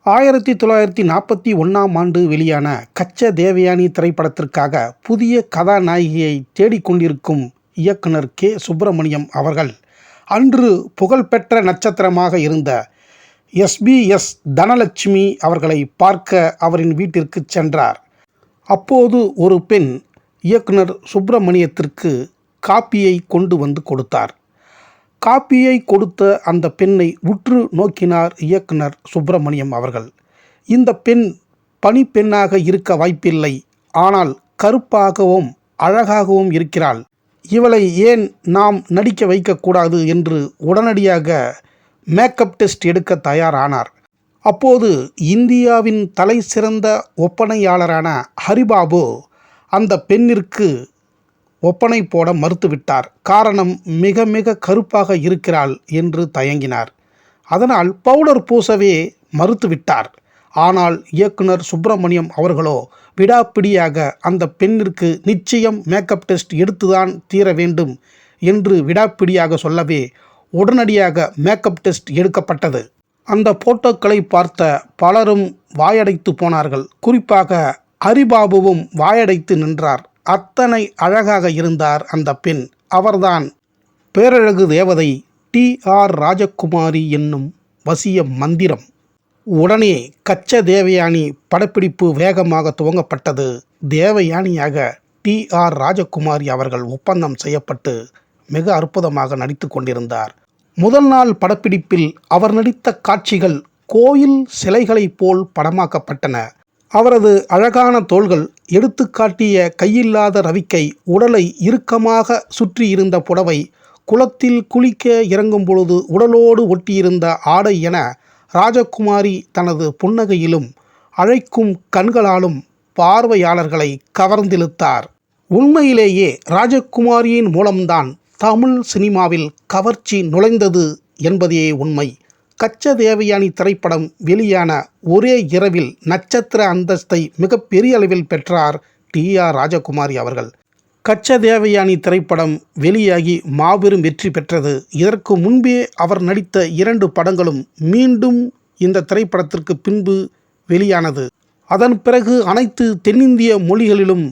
1941ஆம் ஆண்டு வெளியான கச்ச தேவயானி திரைப்படத்திற்காக புதிய கதாநாயகியை தேடிக்கொண்டிருக்கும் இயக்குனர் கே. சுப்பிரமணியம் அவர்கள் அன்று புகழ்பெற்ற நட்சத்திரமாக இருந்த எஸ். தனலட்சுமி அவர்களை பார்க்க அவரின் வீட்டிற்கு சென்றார். அப்போது ஒரு பெண் இயக்குனர் சுப்பிரமணியத்திற்கு காப்பியை கொண்டு வந்து கொடுத்தார். காப்பியை கொடுத்த அந்த பெண்ணை உற்று நோக்கினார் இயக்குனர் சுப்பிரமணியம் அவர்கள். இந்த பெண் பணிப்பெண்ணாக இருக்க வாய்ப்பில்லை, ஆனால் கருப்பாகவும் அழகாகவும் இருக்கிறாள். இவளை ஏன் நாம் நடிக்க வைக்கக்கூடாது என்று உடனடியாக மேக்கப் டெஸ்ட் எடுக்க தயாரானார். அப்போது இந்தியாவின் தலை சிறந்த ஒப்பனையாளரான ஹரிபாபு அந்த பெண்ணிற்கு ஒப்பனை போட மறுத்துவிட்டார். காரணம், மிக மிக கருப்பாக இருக்கிறாள் என்று தயங்கினார். அதனால் பவுடர் பூசவே மறுத்துவிட்டார். ஆனால் இயக்குனர் சுப்பிரமணியம் அவர்களோ விடாப்பிடியாக அந்த பெண்ணிற்கு நிச்சயம் மேக்கப் டெஸ்ட் எடுத்துதான் தீர வேண்டும் என்று விடாப்பிடியாக சொல்லவே உடனடியாக மேக்கப் டெஸ்ட் எடுக்கப்பட்டது. அந்த போட்டோக்களை பார்த்த பலரும் வாயடைத்து போனார்கள். குறிப்பாக ஹரிபாபுவும் வாயடைத்து நின்றார். அத்தனை அழகாக இருந்தார் அந்த பெண். அவர்தான் பேரழகு தேவதை டி.ஆர். ராஜகுமாரி என்னும் வசிய மந்திரம். உடனே கச்ச தேவயானி படப்பிடிப்பு வேகமாக துவங்கப்பட்டது. தேவயானியாக டி.ஆர். ராஜகுமாரி அவர்கள் ஒப்பந்தம் செய்யப்பட்டு மிக அற்புதமாக நடித்து கொண்டிருந்தார். முதல் நாள் படப்பிடிப்பில் அவர் நடித்த காட்சிகள் கோயில் சிலைகளைப் போல் படமாக்கப்பட்டன. அவரது அழகான தோள்கள், எடுத்துக்காட்டிய கையில்லாத ரவிக்கை, உடலை இறுக்கமாக சுற்றியிருந்த புடவை, குளத்தில் குளிக்க இறங்கும் பொழுது உடலோடு ஒட்டியிருந்த ஆடை என ராஜகுமாரி தனது புன்னகையிலும் அழைக்கும் கண்களாலும் பார்வையாளர்களை கவர்ந்திழுத்தார். உண்மையிலேயே ராஜகுமாரியின் மூலம்தான் தமிழ் சினிமாவில் கவர்ச்சி நுழைந்தது என்பதே உண்மை. கச்ச தேவயானி திரைப்படம் வெளியான ஒரே இரவில் நட்சத்திர அந்தஸ்தை மிகப்பெரிய அளவில் பெற்றார் டி.ஆர். ராஜகுமாரி அவர்கள். கச்ச தேவயானி திரைப்படம் வெளியாகி மாபெரும் வெற்றி பெற்றது. இதற்கு முன்பே அவர் நடித்த 2 படங்களும் மீண்டும் இந்த திரைப்படத்திற்கு பின்பு வெளியானது. அதன் பிறகு அனைத்து தென்னிந்திய மொழிகளிலும்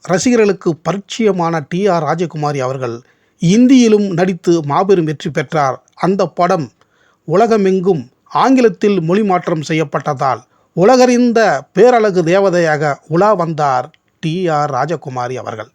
ரசிகர்களுக்கு பரிச்சயமான டி.ஆர். ராஜகுமாரி அவர்கள் இந்தியிலும் நடித்து மாபெரும் வெற்றி பெற்றார். அந்த படம் உலகமெங்கும் ஆங்கிலத்தில் மொழி மாற்றம் செய்யப்பட்டதால் உலகறிந்த பேரழகு தேவதையாக உலா வந்தார் டி.ஆர். ராஜகுமாரி அவர்கள்.